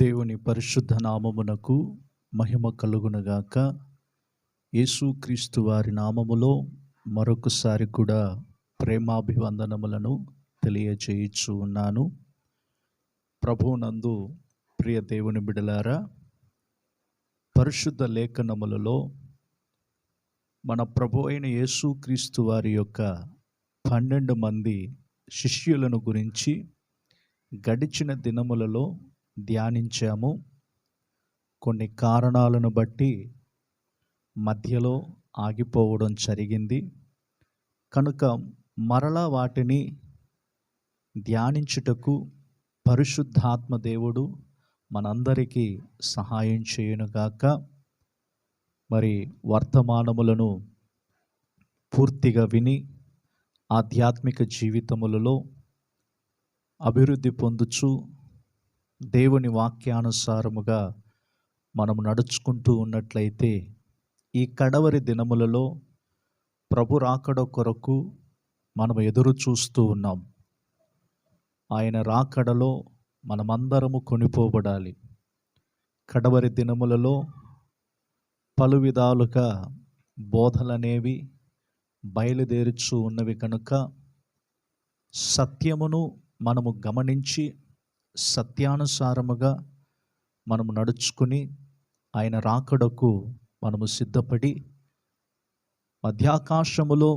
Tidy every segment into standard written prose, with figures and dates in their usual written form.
దేవుని పరిశుద్ధ నామమునకు మహిమ కలుగునుగాక. యేసుక్రీస్తు వారి నామములో మరొకసారి కూడా ప్రేమాభివందనములను తెలియజేయుచు ఉన్నాను. ప్రభువునందు ప్రియ దేవుని బిడలారా, పరిశుద్ధ లేఖనములలో మన ప్రభు అయిన యేసుక్రీస్తు వారి యొక్క 12 మంది శిష్యులను గురించి గడిచిన దినములలో ధ్యానించాము. కొన్ని కారణాలను బట్టి మధ్యలో ఆగిపోవడం జరిగింది కనుక మరలా వాటిని ధ్యానించుటకు పరిశుద్ధాత్మ దేవుడు మనందరికీ సహాయం చేయునుగాక. మరి వర్తమానములను పూర్తిగా విని ఆధ్యాత్మిక జీవితములలో అభివృద్ధి పొందుచు దేవుని వాక్యానుసారముగా మనము నడుచుకుంటూ ఉన్నట్లయితే ఈ కడవరి దినములలో ప్రభు రాకడ కొరకు మనము ఎదురు చూస్తూ ఉన్నాం. ఆయన రాకడలో మనమందరము కొనిపోబడాలి. కడవరి దినములలో పలు విధాలుగా బోధలనేవి బయలుదేరుచు ఉన్నవి కనుక సత్యమును మనము గమనించి సత్యానుసారముగా మనము నడుచుకుని ఆయన రాకడకు మనము సిద్ధపడి మధ్యాకాశములో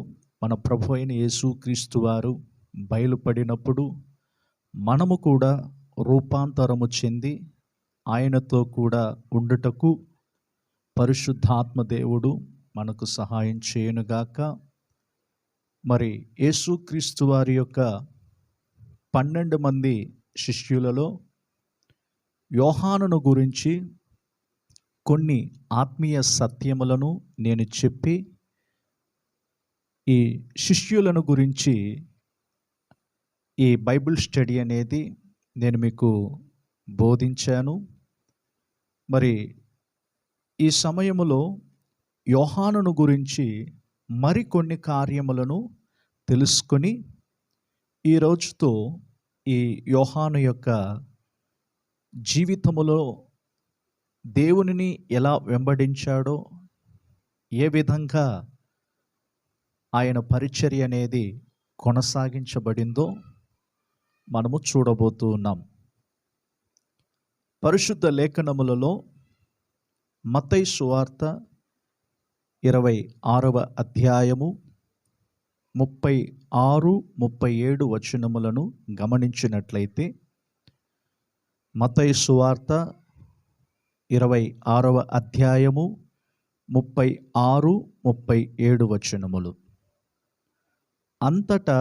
మన ప్రభు అయిన యేసుక్రీస్తు వారు బయలుపడినప్పుడు మనము కూడా రూపాంతరము చెంది ఆయనతో కూడా ఉండుటకు పరిశుద్ధాత్మ దేవుడు మనకు సహాయం చేయునుగాక. మరి యేసుక్రీస్తు వారి యొక్క 12 మంది శిష్యులలో యోహానును గురించి కొన్ని ఆత్మీయ సత్యములను నేను చెప్పి ఈ శిష్యులను గురించి ఈ బైబిల్ స్టడీ అనేది నేను మీకు బోధించాను. మరి ఈ సమయములో యోహానును గురించి మరికొన్ని కార్యములను తెలుసుకొని ఈ రోజుతో ఈ యోహాను యొక్క జీవితములో దేవునిని ఎలా వెంబడించాడో, ఏ విధంగా ఆయన పరిచర్య అనేది కొనసాగించబడిందో మనము చూడబోతూ ఉన్నాం. పరిశుద్ధ లేఖనములలో మత్తయి సువార్త 26వ అధ్యాయము 36-37 వచనములను గమనించినట్లయితే, మత్తయి సువార్త 26వ అధ్యాయము 36-37 వచనములు. అంతటా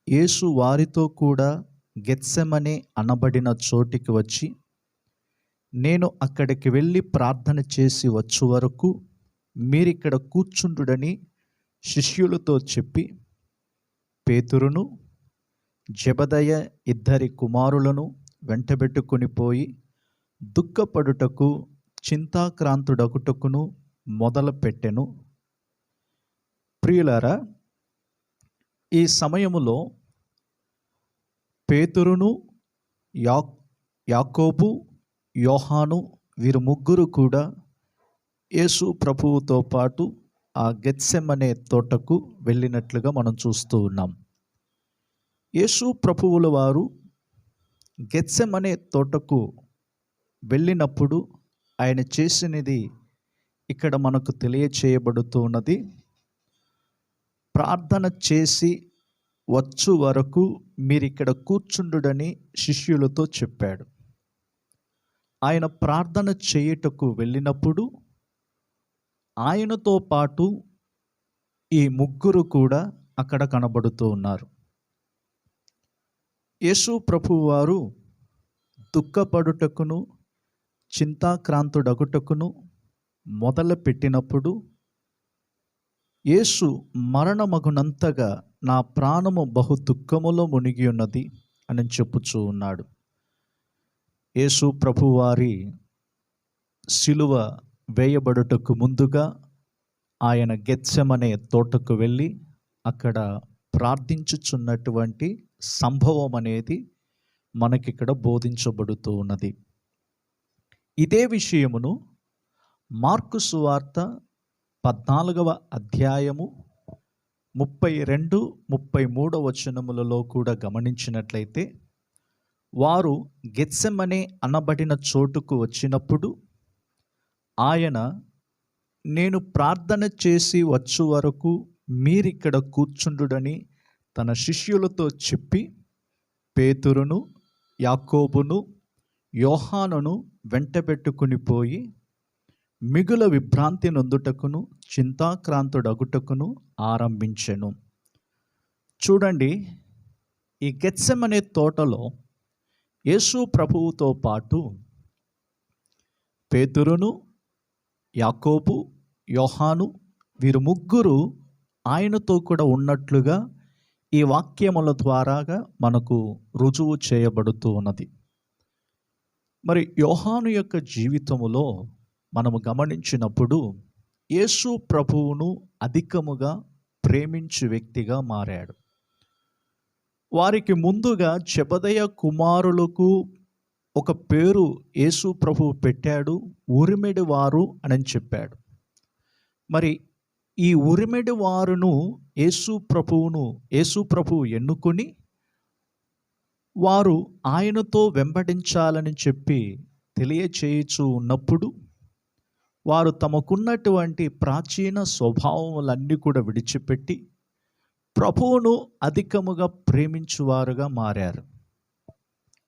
యేసు వారితో కూడా గెత్సెమనే అనబడిన చోటికి వచ్చి, నేను అక్కడికి వెళ్ళి ప్రార్థన చేసి వచ్చు వరకు మీరిక్కడ కూర్చుండుడని శిష్యులతో చెప్పి, పేతురును జెబెదయి 2 కుమారులను వెంటబెట్టుకొని పోయి దుఃఖపడుటకు చింతాక్రాంతుడగుటకును మొదలుపెట్టెను. ప్రియులారా, ఈ సమయములో పేతురును, యాకోబు, యోహాను వీరు ముగ్గురు కూడా యేసు ప్రభువుతో పాటు ఆ గెత్సెమనే తోటకు వెళ్ళినట్లుగా మనం చూస్తూ ఉన్నాం. యేసు ప్రభువుల వారు గెత్సెమనే తోటకు వెళ్ళినప్పుడు ఆయన చేసినది ఇక్కడ మనకు తెలియచేయబడుతూ ఉన్నది. ప్రార్థన చేసి వచ్చు వరకు మీరిక్కడ కూర్చుండుడని శిష్యులతో చెప్పాడు. ఆయన ప్రార్థన చేయుటకు వెళ్ళినప్పుడు ఆయనతో పాటు ఈ ముగ్గురు కూడా అక్కడ కనబడుతూ ఉన్నారు. యేసు ప్రభువు వారు దుఃఖపడుటకును చింతాక్రాంతుడగుటకును మొదలు పెట్టినప్పుడు యేసు మరణమగునంతగా నా ప్రాణము బహు దుఃఖములో మునిగి ఉన్నది అని చెప్పుచూ ఉన్నాడు. యేసు ప్రభువు వారి సిలువ వేయబడుటకు ముందుగా ఆయన గెత్సెమనే తోటకు వెళ్ళి అక్కడ ప్రార్థించుచున్నటువంటి సంభవం అనేది మనకిక్కడ బోధించబడుతూ ఉన్నది. ఇదే విషయమును మార్కు సువార్త 14వ అధ్యాయము 32, 33 వచనములలో కూడా గమనించినట్లయితే, వారు గెత్సెమనే అనబడిన చోటుకు వచ్చినప్పుడు ఆయన, నేను ప్రార్థన చేసి వచ్చు వరకు మీరిక్కడ కూర్చుండుడని తన శిష్యులతో చెప్పి పేతురును, యాకోబును, యోహానును వెంటబెట్టుకుని పోయి మిగుల విభ్రాంతి నొందుటకును చింతాక్రాంతుడగుటకును ఆరంభించెను. చూడండి, ఈ గెత్సెమనే తోటలో యేసు ప్రభువుతో పాటు పేతురును, యాకోబు, యోహాను వీరు ముగ్గురు ఆయనతో కూడా ఉన్నట్లుగా ఈ వాక్యముల ద్వారాగా మనకు రుజువు చేయబడుతూ ఉన్నది. మరి యోహాను యొక్క జీవితములో మనము గమనించినప్పుడు యేసు ప్రభువును అధికముగా ప్రేమించు వ్యక్తిగా మారాడు. వారికి ముందుగా జెబెదయి కుమారులకు ఒక పేరు యేసు ప్రభువు పెట్టాడు, ఉరిమెడి వారు అని చెప్పాడు. మరి ఈ ఉరిమెడి వారును యేసు ప్రభువు ఎన్నుకొని వారు ఆయనతో వెంబడించాలని చెప్పి తెలియచేయుచూ ఉన్నప్పుడు వారు తమకున్నటువంటి ప్రాచీన స్వభావములన్నీ కూడా విడిచిపెట్టి ప్రభువును అధికముగా ప్రేమించువారుగా మారారు.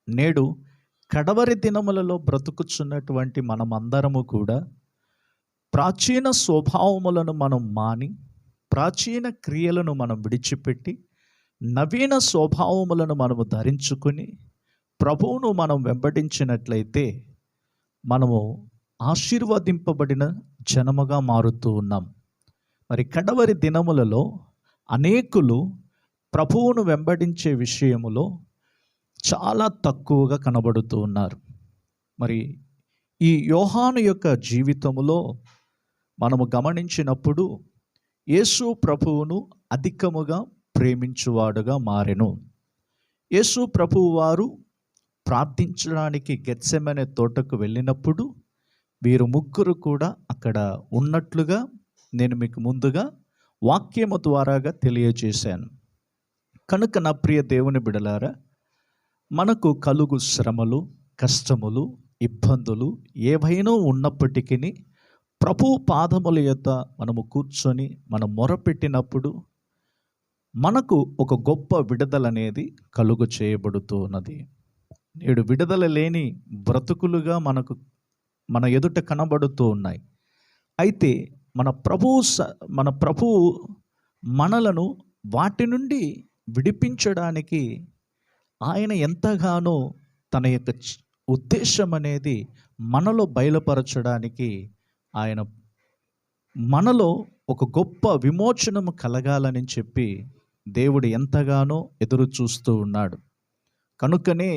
నేడు కడవరి దినములలో బ్రతుకుచున్నటువంటి మనమందరము కూడా ప్రాచీన స్వభావములను మనం మాని, ప్రాచీన క్రియలను మనం విడిచిపెట్టి నవీన స్వభావములను మనము ధరించుకొని ప్రభువును మనం వెంబడించినట్లయితే మనము ఆశీర్వదింపబడిన జనముగా మారుతూ ఉన్నాం. మరి కడవరి దినములలో అనేకులు ప్రభువును వెంబడించే విషయములో చాలా తక్కువగా కనబడుతూ ఉన్నారు. మరి ఈ యోహాను యొక్క జీవితములో మనము గమనించినప్పుడు యేసు ప్రభువును అధికముగా ప్రేమించువాడుగా మారెను. యేసు ప్రభువు వారు ప్రార్థించడానికి గెత్సెమనే తోటకు వెళ్ళినప్పుడు వీరు ముగ్గురు కూడా అక్కడ ఉన్నట్లుగా నేను మీకు ముందుగా వాక్యము ద్వారాగా తెలియజేశాను. కనుక నా ప్రియ దేవుని బిడలారా, మనకు కలుగు శ్రమలు, కష్టములు, ఇబ్బందులు ఏవైనా ఉన్నప్పటికీ ప్రభు పాదముల యొద్ద మనము కూర్చొని మనం మొరపెట్టినప్పుడు మనకు ఒక గొప్ప విడుదల అనేది కలుగు చేయబడుతూ ఉన్నది. నేడు విడుదల లేని బ్రతుకులుగా మన ఎదుట కనబడుతూ ఉన్నాయి. అయితే మన ప్రభువు మనలను వాటి నుండి విడిపించడానికి ఆయన ఎంతగానో తన యొక్క ఉద్దేశం అనేది మనలో బయలుపరచడానికి ఆయన మనలో ఒక గొప్ప విమోచనము కలగాలని చెప్పి దేవుడు ఎంతగానో ఎదురు చూస్తూ ఉన్నాడు. కనుకనే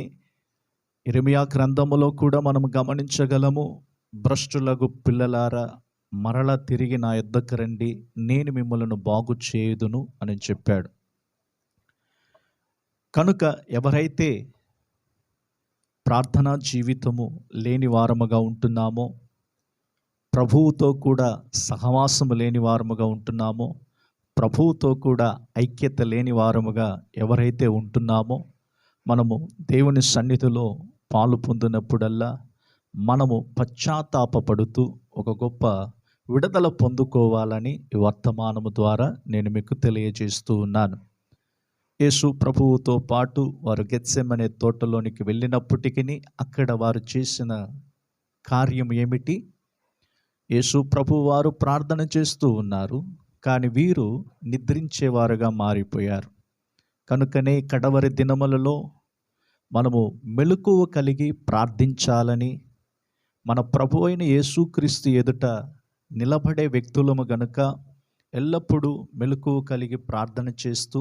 ఇర్మీయా గ్రంథములో కూడా మనం గమనించగలము, భ్రష్టులకు పిల్లలారా మరలా తిరిగి నా యొద్దకు రండి, నేను మిమ్మల్ని బాగు చేయుదును అని చెప్పాడు. కనుక ఎవరైతే ప్రార్థనా జీవితము లేని వారముగా ఉంటున్నామో, ప్రభువుతో కూడా సహవాసము లేని వారముగా ఉంటున్నామో, ప్రభువుతో కూడా ఐక్యత లేని వారముగా ఎవరైతే ఉంటున్నామో, మనము దేవుని సన్నిధిలో పాలు పొందినప్పుడల్లా మనము పశ్చాత్తాపపడుతూ ఒక గొప్ప విడుదల పొందుకోవాలని ఈ వర్తమానము ద్వారా నేను మీకు తెలియజేస్తూ ఉన్నాను. యేసు ప్రభువుతో పాటు వారు గెత్సెమనే తోటలోనికి వెళ్ళినప్పటికీ అక్కడ వారు చేసిన కార్యం ఏమిటి? యేసు ప్రభువు వారు ప్రార్థన చేస్తూ ఉన్నారు, కానీ వీరు నిద్రించేవారుగా మారిపోయారు. కనుకనే కడవరి దినములలో మనము మెలకువ కలిగి ప్రార్థించాలని, మన ప్రభు అయిన యేసుక్రీస్తు ఎదుట నిలబడే వ్యక్తులము గనుక ఎల్లప్పుడూ మెలకువ కలిగి ప్రార్థన చేస్తూ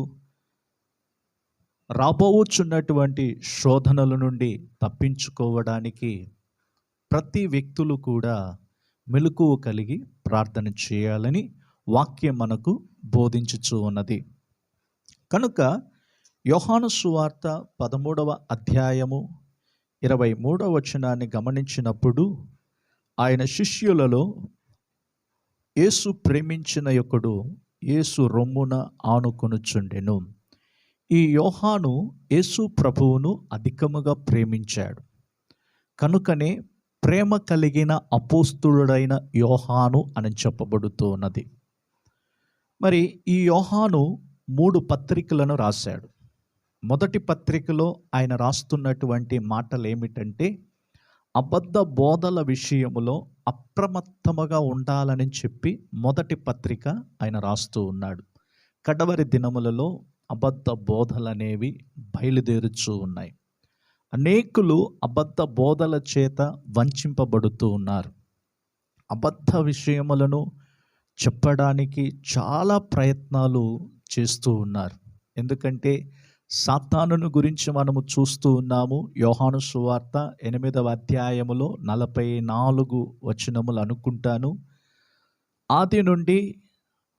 రాబోచున్నటువంటి శోధనల నుండి తప్పించుకోవడానికి ప్రతి వ్యక్తులు కూడా మెలకువ కలిగి ప్రార్థన చేయాలని వాక్యం మనకు బోధించుచూ ఉన్నది. కనుక యోహాను సువార్త 13వ అధ్యాయము 23వ వచనాన్ని గమనించినప్పుడు ఆయన శిష్యులలో యేసు ప్రేమించిన యొక్కడు యేసు రొమ్మున ఆనుకొనుచుండెను. ఈ యోహాను యేసు ప్రభువును అధికముగా ప్రేమించాడు. కనుకనే ప్రేమ కలిగిన అపోస్తులుడైన యోహాను అని చెప్పబడుతూ ఉన్నది. మరి ఈ యోహాను 3 పత్రికలను రాశాడు. మొదటి పత్రికలో ఆయన రాస్తున్నటువంటి మాటలు ఏమిటంటే, అబద్ధ బోధల విషయములో అప్రమత్తముగా ఉండాలని చెప్పి మొదటి పత్రిక ఆయన రాస్తూ ఉన్నాడు. కడవరి దినములలో అబద్ధ బోధలనేవి బయలుదేరుచూ ఉన్నాయి. అనేకులు అబద్ధ బోధల చేత వంచింపబడుతూ ఉన్నారు. అబద్ధ విషయములను చెప్పడానికి చాలా ప్రయత్నాలు చేస్తూ ఉన్నారు. ఎందుకంటే సాతానును గురించి మనము చూస్తూ ఉన్నాము. యోహాను సువార్త 8వ అధ్యాయములో 44 వచనములు అనుకుంటాను. ఆది నుండి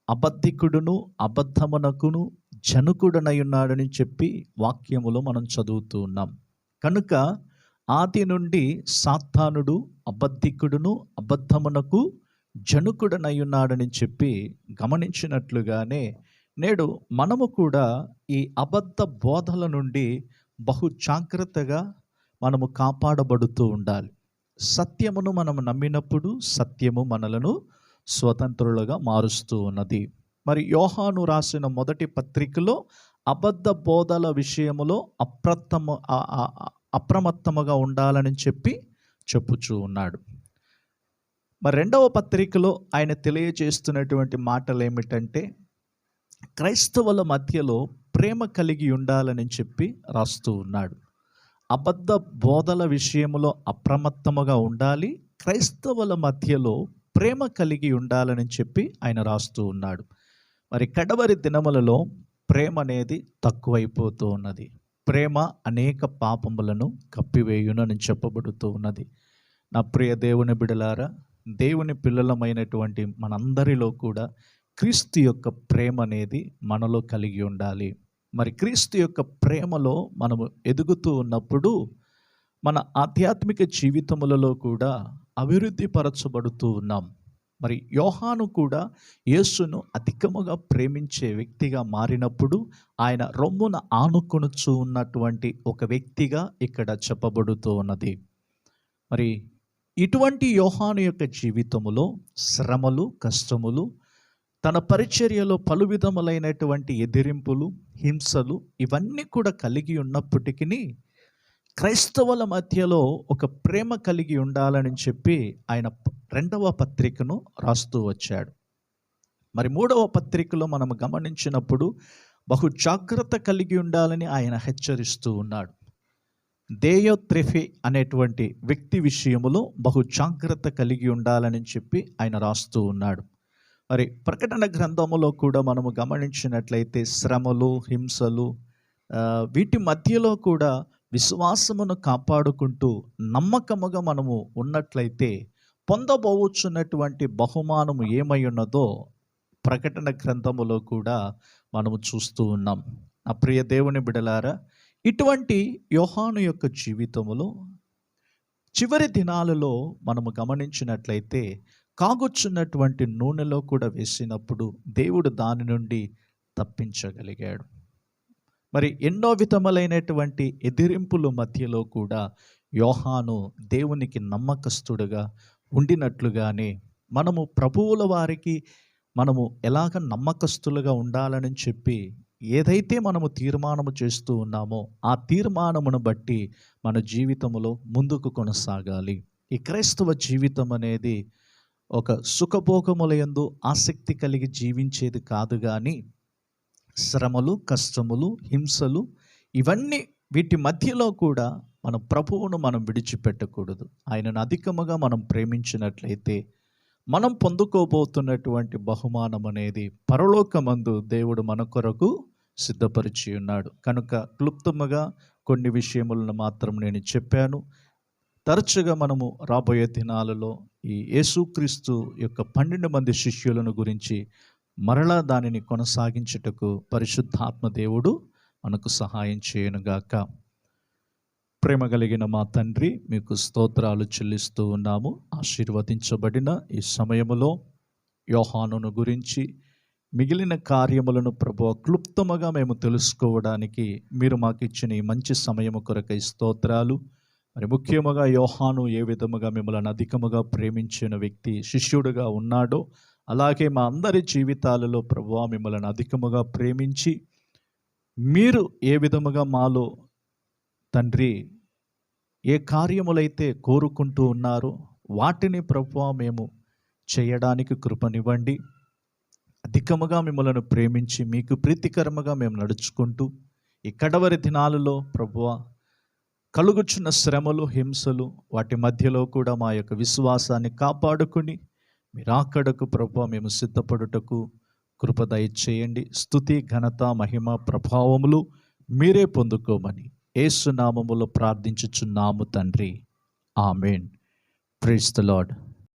అబద్ధికుడును అబద్ధమునకును జనకుడనై ఉన్నాడని చెప్పి వాక్యములో మనం చదువుతూ ఉన్నాం. కనుక ఆది నుండి సాతానుడు అబద్ధికుడును అబద్ధమునకు జనకుడనై ఉన్నాడని చెప్పి గమనించినట్లుగానే నేడు మనము కూడా ఈ అబద్ధ బోధల నుండి బహు జాగ్రత్తగా మనము కాపాడబడుతూ ఉండాలి. సత్యమును మనము నమ్మినప్పుడు సత్యము మనలను స్వతంత్రులుగా మారుస్తూ ఉన్నది. మరి యోహాను రాసిన మొదటి పత్రికలో అబద్ధ బోధల విషయములో అప్రమత్తముగా ఉండాలని చెప్పి చెప్పుచూ ఉన్నాడు. మరి 2వ పత్రికలో ఆయన తెలియజేస్తున్నటువంటి మాటలు ఏమిటంటే, క్రైస్తవుల మధ్యలో ప్రేమ కలిగి ఉండాలని చెప్పి రాస్తూ ఉన్నాడు. అబద్ధ బోధల విషయంలో అప్రమత్తముగా ఉండాలి, క్రైస్తవుల మధ్యలో ప్రేమ కలిగి ఉండాలని చెప్పి ఆయన రాస్తూ ఉన్నాడు. మరి కడవరి దినములలో ప్రేమ అనేది తక్కువైపోతూ ఉన్నది. ప్రేమ అనేక పాపములను కప్పివేయునని చెప్పబడుతూ ఉన్నది. నా ప్రియ దేవుని బిడలారా, దేవుని పిల్లలమైనటువంటి మనందరిలో కూడా క్రీస్తు యొక్క ప్రేమ అనేది మనలో కలిగి ఉండాలి. మరి క్రీస్తు యొక్క ప్రేమలో మనము ఎదుగుతూ ఉన్నప్పుడు మన ఆధ్యాత్మిక జీవితములలో కూడా అభివృద్ధి పరచబడుతూ ఉన్నాం. మరి యోహాను కూడా యేసును అధికముగా ప్రేమించే వ్యక్తిగా మారినప్పుడు ఆయన రొమ్మున ఆనుకొనుచూ ఉన్నటువంటి ఒక వ్యక్తిగా ఇక్కడ చెప్పబడుతూ ఉన్నది. మరి ఇటువంటి యోహాను యొక్క జీవితములో శ్రమలు, కష్టములు, తన పరిచర్యలో పలు విధములైనటువంటి ఎదిరింపులు, హింసలు ఇవన్నీ కూడా కలిగి ఉన్నప్పటికీ క్రైస్తవుల మధ్యలో ఒక ప్రేమ కలిగి ఉండాలని చెప్పి ఆయన 2వ పత్రికను రాస్తూ వచ్చాడు. మరి 3వ పత్రికలో మనం గమనించినప్పుడు బహు జాగ్రత్త కలిగి ఉండాలని ఆయన హెచ్చరిస్తూ ఉన్నాడు. దేయోత్రెఫే అనేటువంటి వ్యక్తి విషయములో బహు జాగ్రత్త కలిగి ఉండాలని చెప్పి ఆయన రాస్తూ ఉన్నాడు. మరి ప్రకటన గ్రంథములో కూడా మనము గమనించినట్లయితే శ్రమలు, హింసలు, వీటి మధ్యలో కూడా విశ్వాసమును కాపాడుకుంటూ నమ్మకముగా మనము ఉన్నట్లయితే పొందబోవచ్చున్నటువంటి బహుమానము ఏమై ఉన్నదో ప్రకటన గ్రంథములో కూడా మనము చూస్తూ ఉన్నాం. నా ప్రియ దేవుని బిడలారా, ఇటువంటి యోహాను యొక్క జీవితములో చివరి దినాలలో మనము గమనించినట్లయితే కాగొచ్చున్నటువంటి నూనెలో కూడా వేసినప్పుడు దేవుడు దాని నుండి తప్పించగలిగాడు. మరి ఎన్నో విధములైనటువంటి ఎదిరింపుల మధ్యలో కూడా యోహాను దేవునికి నమ్మకస్తుడుగా ఉండినట్లుగానే మనము ప్రభువుల వారికి మనము ఎలాగ నమ్మకస్తులుగా ఉండాలని చెప్పి ఏదైతే మనము తీర్మానము చేస్తూ ఉన్నామో ఆ తీర్మానమును బట్టి మన జీవితంలో ముందుకు కొనసాగాలి. ఈ క్రైస్తవ జీవితం అనేది ఒక సుఖభోగములయందు ఆసక్తి కలిగి జీవించేది కాదు, కానీ శ్రమలు, కష్టములు, హింసలు ఇవన్నీ వీటి మధ్యలో కూడా మన ప్రభువును మనం విడిచిపెట్టకూడదు. ఆయనను అధికముగా మనం ప్రేమించినట్లయితే మనం పొందుకోబోతున్నటువంటి బహుమానం అనేది పరలోకమందు దేవుడు మన కొరకు సిద్ధపరిచి ఉన్నాడు. కనుక క్లుప్తముగా కొన్ని విషయములను మాత్రం నేను చెప్పాను. తరచుగా మనము రాబోయే దినాలలో ఈ యేసుక్రీస్తు యొక్క 12 మంది శిష్యులను గురించి మరలా దానిని కొనసాగించుటకు పరిశుద్ధాత్మ దేవుడు మనకు సహాయం చేయనుగాక. ప్రేమ కలిగిన మా తండ్రి, మీకు స్తోత్రాలు చెల్లిస్తూ ఉన్నాము. ఆశీర్వదించబడిన ఈ సమయములో యోహానును గురించి మిగిలిన కార్యములను ప్రభువా క్లుప్తముగా మేము తెలుసుకోవడానికి మీరు మాకు ఇచ్చిన ఈ మంచి సమయము కొరకై స్తోత్రాలు. మరి ముఖ్యముగా యోహాను ఏ విధముగా మిమ్మల్ని అధికముగా ప్రేమించిన వ్యక్తి శిష్యుడిగా ఉన్నాడో, అలాగే మా అందరి జీవితాలలో ప్రభువా మిమ్మల్ని అధికముగా ప్రేమించి మీరు ఏ విధముగా మాలో తండ్రి ఏ కార్యములైతే కోరుకుంటూ ఉన్నారో వాటిని ప్రభువా మేము చేయడానికి కృపనివ్వండి. అధికముగా మిమ్మల్ని ప్రేమించి మీకు ప్రీతికరముగా మేము నడుచుకుంటూ ఈ కడవరి దినాలలో ప్రభువా కలుగుచున్న శ్రమలు, హింసలు వాటి మధ్యలో కూడా మా యొక్క విశ్వాసాన్ని కాపాడుకుని మీరాకడకు ప్రభువా మేము సిద్ధపడుటకు కృప దయచేయండి. స్తుతి, ఘనత, మహిమ, ప్రభావములు మీరే పొందుకోమని యేసు నామములో ప్రార్థించుచున్నాము తండ్రి. ఆమేన్. Praise the lord.